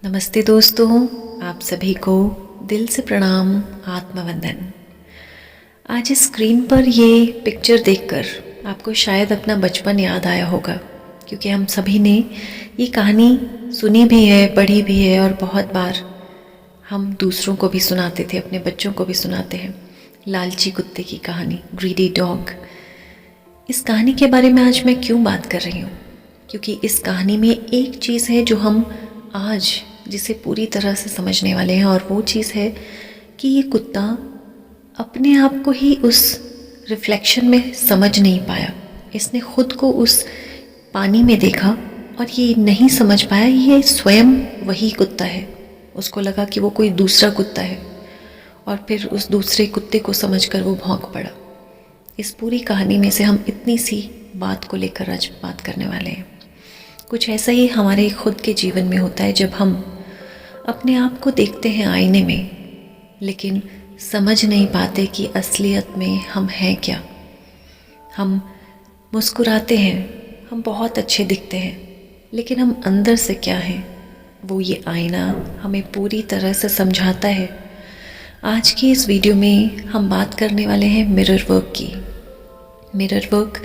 नमस्ते दोस्तों, आप सभी को दिल से प्रणाम, आत्मवंदन। आज इस स्क्रीन पर ये पिक्चर देखकर आपको शायद अपना बचपन याद आया होगा, क्योंकि हम सभी ने ये कहानी सुनी भी है, पढ़ी भी है और बहुत बार हम दूसरों को भी सुनाते थे, अपने बच्चों को भी सुनाते हैं। लालची कुत्ते की कहानी, ग्रीडी डॉग। इस कहानी के बारे में आज मैं क्यों बात कर रही हूँ? क्योंकि इस कहानी में एक चीज़ है जो हम आज जिसे पूरी तरह से समझने वाले हैं, और वो चीज़ है कि ये कुत्ता अपने आप को ही उस रिफ्लेक्शन में समझ नहीं पाया। इसने खुद को उस पानी में देखा और ये नहीं समझ पाया ये स्वयं वही कुत्ता है। उसको लगा कि वो कोई दूसरा कुत्ता है और फिर उस दूसरे कुत्ते को समझकर वो भौंक पड़ा। इस पूरी कहानी में से हम इतनी सी बात को लेकर आज बात करने वाले हैं। कुछ ऐसा ही हमारे खुद के जीवन में होता है, जब हम अपने आप को देखते हैं आईने में, लेकिन समझ नहीं पाते कि असलियत में हम हैं क्या। हम मुस्कुराते हैं, हम बहुत अच्छे दिखते हैं, लेकिन हम अंदर से क्या हैं, वो ये आईना हमें पूरी तरह से समझाता है। आज की इस वीडियो में हम बात करने वाले हैं मिरर वर्क की। मिरर वर्क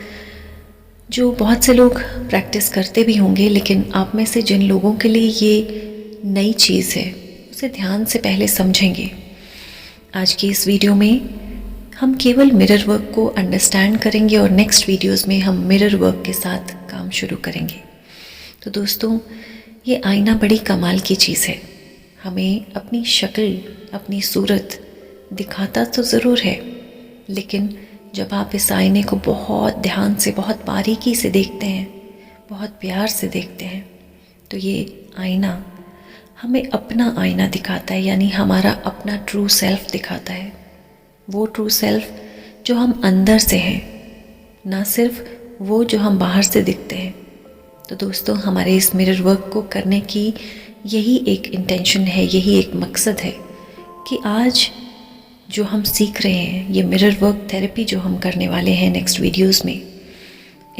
जो बहुत से लोग प्रैक्टिस करते भी होंगे, लेकिन आप में से जिन लोगों के लिए ये नई चीज़ है, उसे ध्यान से पहले समझेंगे। आज की इस वीडियो में हम केवल मिरर वर्क को अंडरस्टैंड करेंगे और नेक्स्ट वीडियोस में हम मिरर वर्क के साथ काम शुरू करेंगे। तो दोस्तों, ये आईना बड़ी कमाल की चीज़ है। हमें अपनी शक्ल, अपनी सूरत दिखाता तो ज़रूर है, लेकिन जब आप इस आईने को बहुत ध्यान से, बहुत बारीकी से देखते हैं, बहुत प्यार से देखते हैं, तो ये आईना हमें अपना आईना दिखाता है, यानी हमारा अपना ट्रू सेल्फ दिखाता है। वो ट्रू सेल्फ जो हम अंदर से हैं, ना सिर्फ वो जो हम बाहर से दिखते हैं। तो दोस्तों, हमारे इस मिरर वर्क को करने की यही एक इंटेंशन है, यही एक मकसद है कि आज जो हम सीख रहे हैं, ये मिरर वर्क थेरेपी जो हम करने वाले हैं नेक्स्ट वीडियोस में,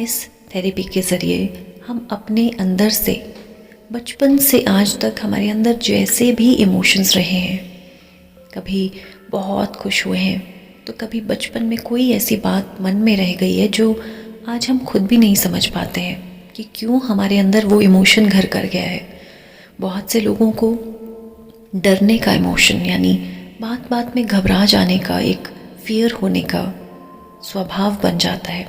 इस थेरेपी के ज़रिए हम अपने अंदर से, बचपन से आज तक हमारे अंदर जैसे भी इमोशंस रहे हैं, कभी बहुत खुश हुए हैं, तो कभी बचपन में कोई ऐसी बात मन में रह गई है जो आज हम खुद भी नहीं समझ पाते हैं कि क्यों हमारे अंदर वो इमोशन घर कर गया है। बहुत से लोगों को डरने का इमोशन, यानी बात बात में घबरा जाने का, एक फियर होने का स्वभाव बन जाता है।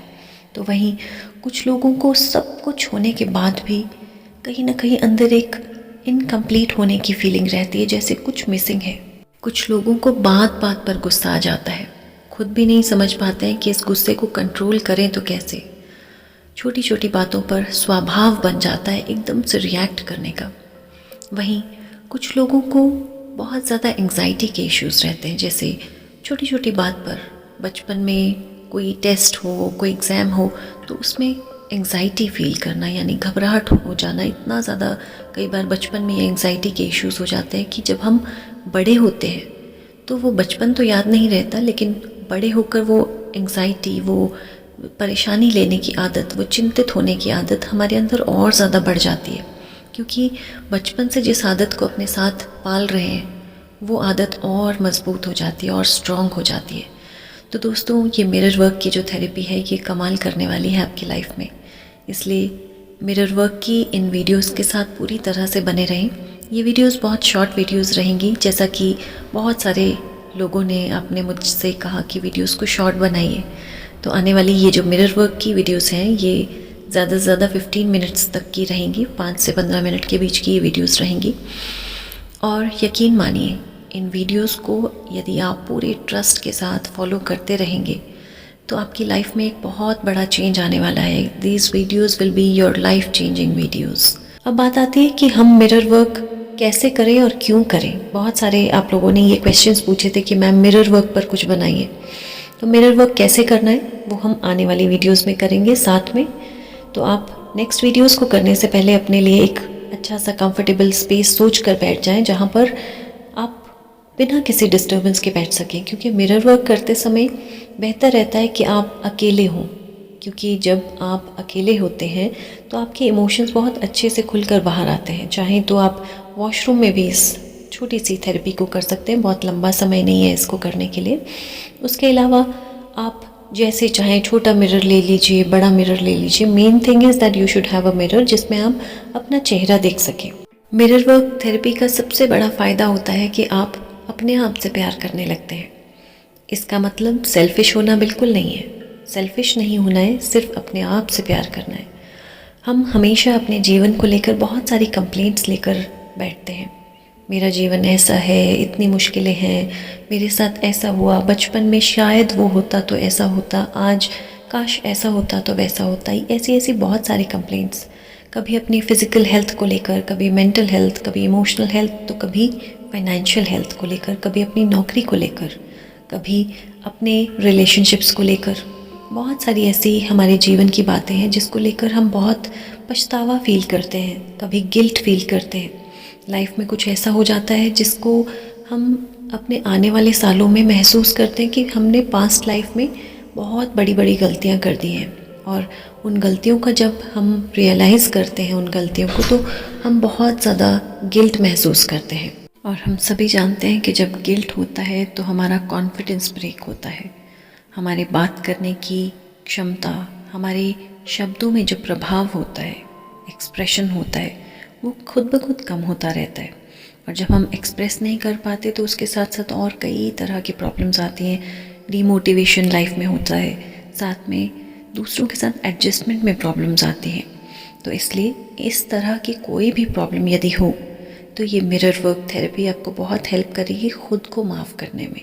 तो वहीं कुछ लोगों को सब कुछ होने के बाद भी कहीं ना कहीं अंदर एक इनकम्प्लीट होने की फीलिंग रहती है, जैसे कुछ मिसिंग है। कुछ लोगों को बात बात पर गुस्सा आ जाता है, खुद भी नहीं समझ पाते हैं कि इस गुस्से को कंट्रोल करें तो कैसे। छोटी छोटी बातों पर स्वभाव बन जाता है एकदम से रिएक्ट करने का। वहीं कुछ लोगों को बहुत ज़्यादा एंग्जाइटी के इश्यूज़ रहते हैं, जैसे छोटी छोटी बात पर, बचपन में कोई टेस्ट हो, कोई एग्ज़ाम हो, तो उसमें एंग्जाइटी फील करना, यानी घबराहट हो जाना इतना ज़्यादा। कई बार बचपन में ये एंग्जाइटी के इश्यूज़ हो जाते हैं कि जब हम बड़े होते हैं तो वो बचपन तो याद नहीं रहता, लेकिन बड़े होकर वो एंग्जाइटी, वो परेशानी लेने की आदत, वो चिंतित होने की आदत हमारे अंदर और ज़्यादा बढ़ जाती है, क्योंकि बचपन से जिस आदत को अपने साथ पाल रहे हैं, वो आदत और मजबूत हो जाती है और स्ट्रॉन्ग हो जाती है। तो दोस्तों, ये मिरर वर्क की जो थेरेपी है, ये कमाल करने वाली है आपकी लाइफ में। इसलिए मिरर वर्क की इन वीडियोस के साथ पूरी तरह से बने रहें। ये वीडियोस बहुत शॉर्ट वीडियोस रहेंगी, जैसा कि बहुत सारे लोगों ने आपने मुझसे कहा कि वीडियोस को शॉर्ट बनाइए। तो आने वाली ये जो मिरर वर्क की वीडियोस हैं, ये ज़्यादा से ज़्यादा 15 मिनट्स तक की रहेंगी, 5 से 15 मिनट के बीच की ये वीडियोस रहेंगी। और यकीन मानिए, इन वीडियोस को यदि आप पूरे ट्रस्ट के साथ फॉलो करते रहेंगे तो आपकी लाइफ में एक बहुत बड़ा चेंज आने वाला है। These videos will be your life changing videos. अब बात आती है कि हम मिरर वर्क कैसे करें और क्यों करें। बहुत सारे आप लोगों ने ये क्वेश्चंस पूछे थे कि मैम मिरर वर्क पर कुछ बनाइए। तो मिरर वर्क कैसे करना है वो हम आने वाली वीडियोस में करेंगे साथ में। तो आप नेक्स्ट वीडियोस को करने से पहले अपने लिए एक अच्छा सा कंफर्टेबल स्पेस सोच कर बैठ जाएं, जहाँ पर आप बिना किसी डिस्टर्बेंस के बैठ सकें, क्योंकि मिरर वर्क करते समय बेहतर रहता है कि आप अकेले हों, क्योंकि जब आप अकेले होते हैं तो आपके इमोशंस बहुत अच्छे से खुलकर बाहर आते हैं। चाहे तो आप वॉशरूम में भी इस छोटी सी थेरेपी को कर सकते हैं, बहुत लंबा समय नहीं है इसको करने के लिए। उसके अलावा आप जैसे चाहें छोटा मिरर ले लीजिए, बड़ा मिरर ले लीजिए। Main thing is that you should have a mirror जिसमें आप अपना चेहरा देख सकें। मिरर वर्क थेरेपी का सबसे बड़ा फ़ायदा होता है कि आप अपने आप से प्यार करने लगते हैं। इसका मतलब सेल्फ़िश होना बिल्कुल नहीं है। सेल्फ़िश नहीं होना है, सिर्फ अपने आप से प्यार करना है। हम हमेशा अपने जीवन को लेकर बहुत सारी कंप्लेंट्स लेकर बैठते हैं। मेरा जीवन ऐसा है, इतनी मुश्किलें हैं, मेरे साथ ऐसा हुआ, बचपन में शायद वो होता तो ऐसा होता, आज काश ऐसा होता तो वैसा होता। ऐसी ऐसी बहुत सारी कंप्लेंट्स, कभी अपनी फ़िज़िकल हेल्थ को लेकर, कभी मेंटल हेल्थ, कभी इमोशनल हेल्थ, तो कभी फाइनेंशियल हेल्थ को लेकर, कभी अपनी नौकरी को लेकर, कभी अपने रिलेशनशिप्स को लेकर। बहुत सारी ऐसी हमारे जीवन की बातें हैं जिसको लेकर हम बहुत पछतावा फ़ील करते हैं, कभी गिल्ट फ़ील करते हैं। लाइफ में कुछ ऐसा हो जाता है जिसको हम अपने आने वाले सालों में महसूस करते हैं कि हमने पास्ट लाइफ में बहुत बड़ी बड़ी गलतियां कर दी हैं, और उन गलतियों का जब हम रियलाइज़ करते हैं उन गलतियों को, तो हम बहुत ज़्यादा गिल्ट महसूस करते हैं। और हम सभी जानते हैं कि जब गिल्ट होता है तो हमारा कॉन्फिडेंस ब्रेक होता है, हमारे बात करने की क्षमता, हमारे शब्दों में जो प्रभाव होता है, एक्सप्रेशन होता है, वो खुद ब खुद कम होता रहता है। और जब हम एक्सप्रेस नहीं कर पाते तो उसके साथ साथ और कई तरह की प्रॉब्लम्स आती हैं। डीमोटिवेशन लाइफ में होता है, साथ में दूसरों के साथ एडजस्टमेंट में प्रॉब्लम्स आती हैं। तो इसलिए इस तरह की कोई भी प्रॉब्लम यदि हो तो ये मिरर वर्क थेरेपी आपको बहुत हेल्प करेगी खुद को माफ़ करने में।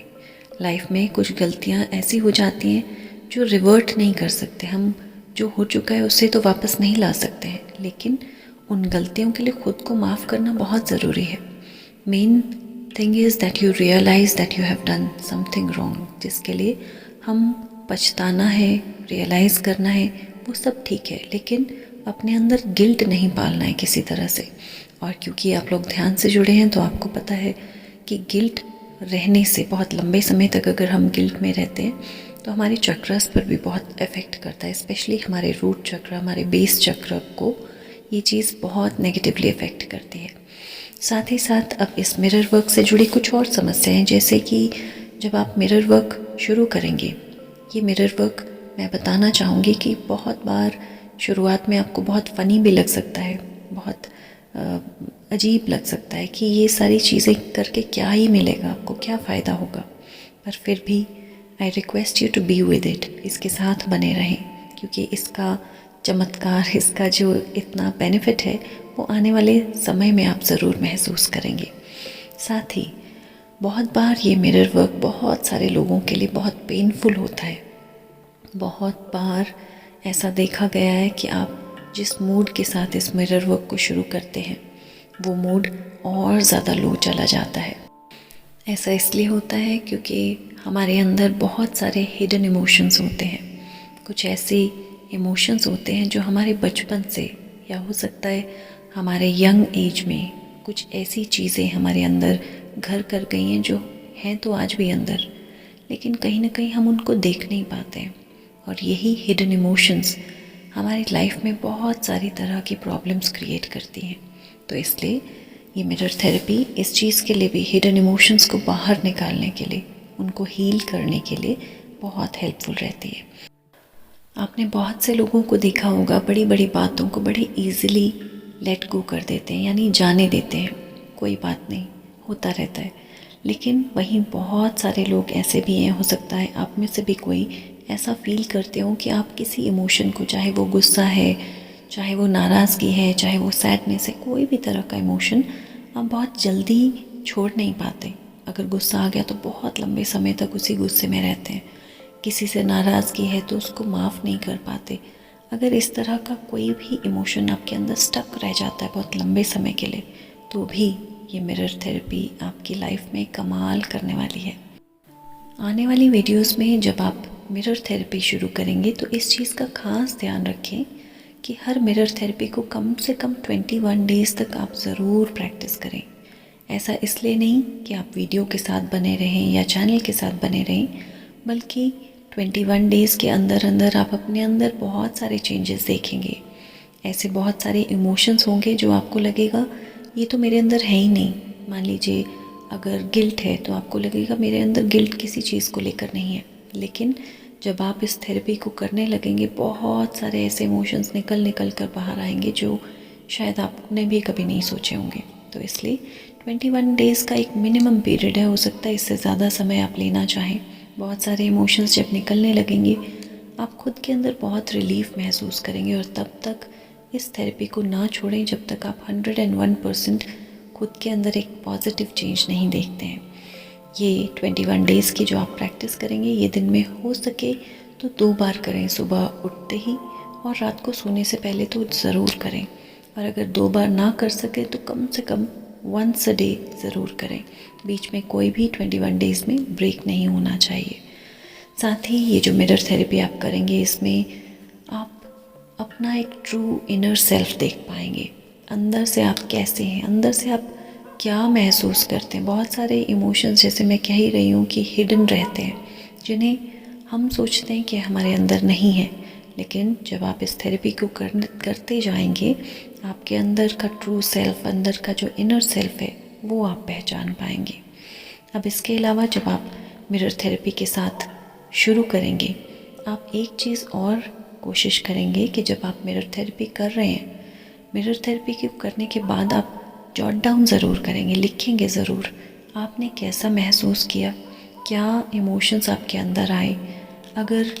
लाइफ में कुछ गलतियाँ ऐसी हो जाती हैं जो रिवर्ट नहीं कर सकते हम, जो हो चुका है उससे तो वापस नहीं ला सकते हैं, लेकिन उन गलतियों के लिए खुद को माफ़ करना बहुत ज़रूरी है। Main thing is that you realise that you have done something wrong, जिसके लिए हम पछताना है, रियलाइज़ करना है, वो सब ठीक है, लेकिन अपने अंदर गिल्ट नहीं पालना है किसी तरह से। और क्योंकि आप लोग ध्यान से जुड़े हैं तो आपको पता है कि गिल्ट रहने से बहुत लंबे समय तक अगर हम गिल्ट में रहते हैं तो हमारे चक्रास पर भी बहुत इफ़ेक्ट करता है, स्पेशली हमारे रूट चक्र, हमारे बेस चक्र को ये चीज़ बहुत नेगेटिवली इफ़ेक्ट करती है। साथ ही साथ अब इस मिरर वर्क से जुड़ी कुछ और समस्याएं, जैसे कि जब आप मिरर वर्क शुरू करेंगे, ये मिरर वर्क मैं बताना चाहूँगी कि बहुत बार शुरुआत में आपको बहुत फ़नी भी लग सकता है, बहुत अजीब लग सकता है कि ये सारी चीज़ें करके क्या ही मिलेगा, आपको क्या फ़ायदा होगा। पर फिर भी I request you to be with it, इसके साथ बने रहें, क्योंकि इसका चमत्कार, इसका जो इतना बेनिफिट है वो आने वाले समय में आप ज़रूर महसूस करेंगे। साथ ही बहुत बार ये मिरर वर्क बहुत सारे लोगों के लिए बहुत पेनफुल होता है। बहुत बार ऐसा देखा गया है कि आप जिस मूड के साथ इस मिरर वर्क को शुरू करते हैं वो मूड और ज़्यादा लो चला जाता है। ऐसा इसलिए होता है क्योंकि हमारे अंदर बहुत सारे हिडन इमोशंस होते हैं। कुछ ऐसे इमोशंस होते हैं जो हमारे बचपन से, या हो सकता है हमारे यंग एज में, कुछ ऐसी चीज़ें हमारे अंदर घर कर गई हैं जो हैं तो आज भी अंदर, लेकिन कहीं ना कहीं हम उनको देख नहीं पाते हैं। और यही हिडन इमोशंस हमारी लाइफ में बहुत सारी तरह की प्रॉब्लम्स क्रिएट करती हैं। तो इसलिए ये मिरर थेरेपी इस चीज़ के लिए भी, हिडन इमोशंस को बाहर निकालने के लिए, उनको हील करने के लिए बहुत हेल्पफुल रहती है। आपने बहुत से लोगों को देखा होगा, बड़ी बड़ी बातों को बड़ी ईजिली लेट गो कर देते हैं, यानी जाने देते हैं, कोई बात नहीं, होता रहता है। लेकिन वहीं बहुत सारे लोग ऐसे भी हैं, हो सकता है आप में से भी कोई ऐसा फील करते हो कि आप किसी इमोशन को, चाहे वो गुस्सा है, चाहे वो नाराज़गी है, चाहे वो सैडनेस है, कोई भी तरह का इमोशन आप बहुत जल्दी छोड़ नहीं पाते। अगर गुस्सा आ गया तो बहुत लंबे समय तक उसी गुस्से में रहते हैं। किसी से नाराज़गी है तो उसको माफ़ नहीं कर पाते। अगर इस तरह का कोई भी इमोशन आपके अंदर स्टक रह जाता है बहुत लंबे समय के लिए, तो भी ये मिरर थेरेपी आपकी लाइफ में कमाल करने वाली है। आने वाली वीडियोस में जब आप मिरर थेरेपी शुरू करेंगे तो इस चीज़ का ख़ास ध्यान रखें कि हर मिरर थेरेपी को कम से कम 21 डेज़ तक आप ज़रूर प्रैक्टिस करें। ऐसा इसलिए नहीं कि आप वीडियो के साथ बने रहें या चैनल के साथ बने रहें, बल्कि 21 डेज़ के अंदर अंदर आप अपने अंदर बहुत सारे चेंजेस देखेंगे। ऐसे बहुत सारे इमोशंस होंगे जो आपको लगेगा ये तो मेरे अंदर है ही नहीं। मान लीजिए अगर गिल्ट है तो आपको लगेगा मेरे अंदर गिल्ट किसी चीज़ को लेकर नहीं है। लेकिन जब आप इस थेरेपी को करने लगेंगे बहुत सारे ऐसे इमोशंस निकल निकल कर बाहर आएंगे जो शायद आपने भी कभी नहीं सोचे होंगे। तो इसलिए 21 डेज़ का एक मिनिमम पीरियड है, हो सकता है इससे ज़्यादा समय आप लेना चाहें। बहुत सारे इमोशंस जब निकलने लगेंगे आप खुद के अंदर बहुत रिलीफ महसूस करेंगे और तब तक इस थेरेपी को ना छोड़ें जब तक आप 101% खुद के अंदर एक पॉजिटिव चेंज नहीं देखते हैं। ये 21 डेज़ की जो आप प्रैक्टिस करेंगे ये दिन में हो सके तो 2 बार करें, सुबह उठते ही और रात को सोने से पहले तो ज़रूर करें। और अगर 2 बार ना कर सके तो कम से कम वंस अ डे ज़रूर करें। बीच में कोई भी 21 डेज़ में ब्रेक नहीं होना चाहिए। साथ ही ये जो मिरर थेरेपी आप करेंगे इसमें आप अपना एक ट्रू इनर सेल्फ देख पाएंगे। अंदर से आप कैसे हैं, अंदर से आप क्या महसूस करते हैं। बहुत सारे इमोशंस जैसे मैं कह ही रही हूँ कि हिडन रहते हैं, जिन्हें हम सोचते हैं कि हमारे अंदर नहीं है। लेकिन जब आप इस थेरेपी को करते जाएंगे आपके अंदर का ट्रू सेल्फ, अंदर का जो इनर सेल्फ है वो आप पहचान पाएंगे। अब इसके अलावा जब आप मिरर थेरेपी के साथ शुरू करेंगे आप एक चीज़ और कोशिश करेंगे कि जब आप मिरर थेरेपी कर रहे हैं, मिरर थेरेपी के करने के बाद आप जॉट डाउन ज़रूर करेंगे, लिखेंगे ज़रूर आपने कैसा महसूस किया, क्या इमोशंस आपके अंदर आए। अगर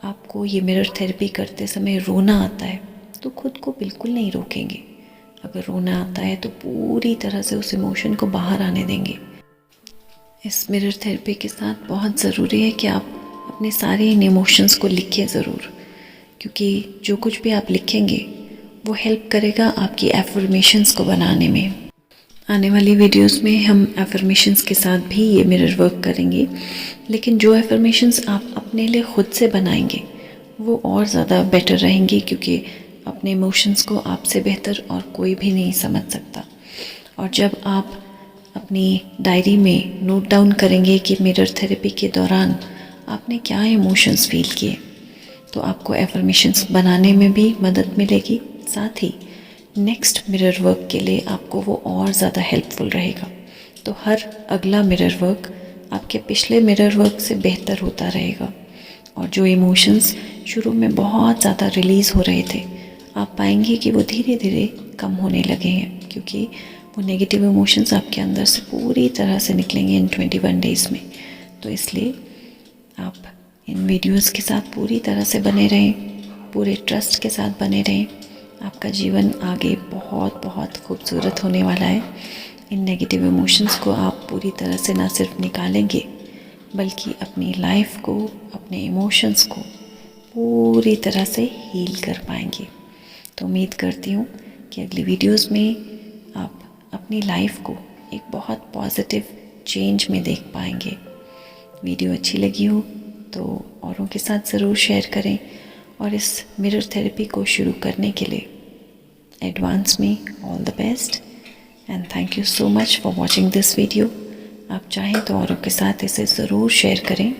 आपको ये मिरर थेरेपी करते समय रोना आता है तो खुद को बिल्कुल नहीं रोकेंगे। अगर रोना आता है तो पूरी तरह से उस इमोशन को बाहर आने देंगे। इस मिरर थेरेपी के साथ बहुत ज़रूरी है कि आप अपने सारे इन इमोशंस को लिखें ज़रूर, क्योंकि जो कुछ भी आप लिखेंगे वो हेल्प करेगा आपकी एफर्मेशंस को बनाने में। आने वाली वीडियोस में हम एफर्मेशंस के साथ भी ये मिरर वर्क करेंगे, लेकिन जो एफर्मेशंस आप अपने लिए ख़ुद से बनाएंगे वो और ज़्यादा बेटर रहेंगी, क्योंकि अपने इमोशंस को आपसे बेहतर और कोई भी नहीं समझ सकता। और जब आप अपनी डायरी में नोट डाउन करेंगे कि मिरर थेरेपी के दौरान आपने क्या इमोशंस फील किए, तो आपको एफर्मेशंस बनाने में भी मदद मिलेगी। साथ ही नेक्स्ट मिरर वर्क के लिए आपको वो और ज़्यादा हेल्पफुल रहेगा। तो हर अगला मिरर वर्क आपके पिछले मिरर वर्क से बेहतर होता रहेगा। और जो इमोशंस शुरू में बहुत ज़्यादा रिलीज़ हो रहे थे आप पाएंगे कि वो धीरे धीरे कम होने लगे हैं, क्योंकि वो नेगेटिव इमोशंस आपके अंदर से पूरी तरह से निकलेंगे इन 21 डेज़ में। तो इसलिए आप इन वीडियोस के साथ पूरी तरह से बने रहें, पूरे ट्रस्ट के साथ बने रहें। आपका जीवन आगे बहुत बहुत खूबसूरत होने वाला है। इन नेगेटिव इमोशंस को आप पूरी तरह से ना सिर्फ निकालेंगे बल्कि अपनी लाइफ को, अपने इमोशंस को पूरी तरह से हील कर पाएंगे। तो उम्मीद करती हूँ कि अगली वीडियोस में आप अपनी लाइफ को एक बहुत पॉजिटिव चेंज में देख पाएंगे। वीडियो अच्छी लगी हो तो औरों के साथ ज़रूर शेयर करें और इस मिरर थेरेपी को शुरू करने के लिए एडवांस में all the best and thank you so much for watching this video. आप चाहें तो औरों के साथ इसे ज़रूर शेयर करें,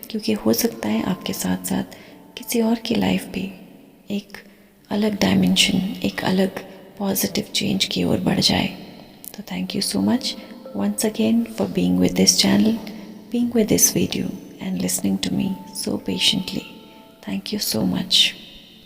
क्योंकि हो सकता है आपके साथ साथ किसी और की लाइफ भी एक अलग डायमेंशन, एक अलग पॉजिटिव चेंज की ओर बढ़ जाए। तो thank you so much once again for being with this channel, being with this video and listening to me so patiently. Thank you so much.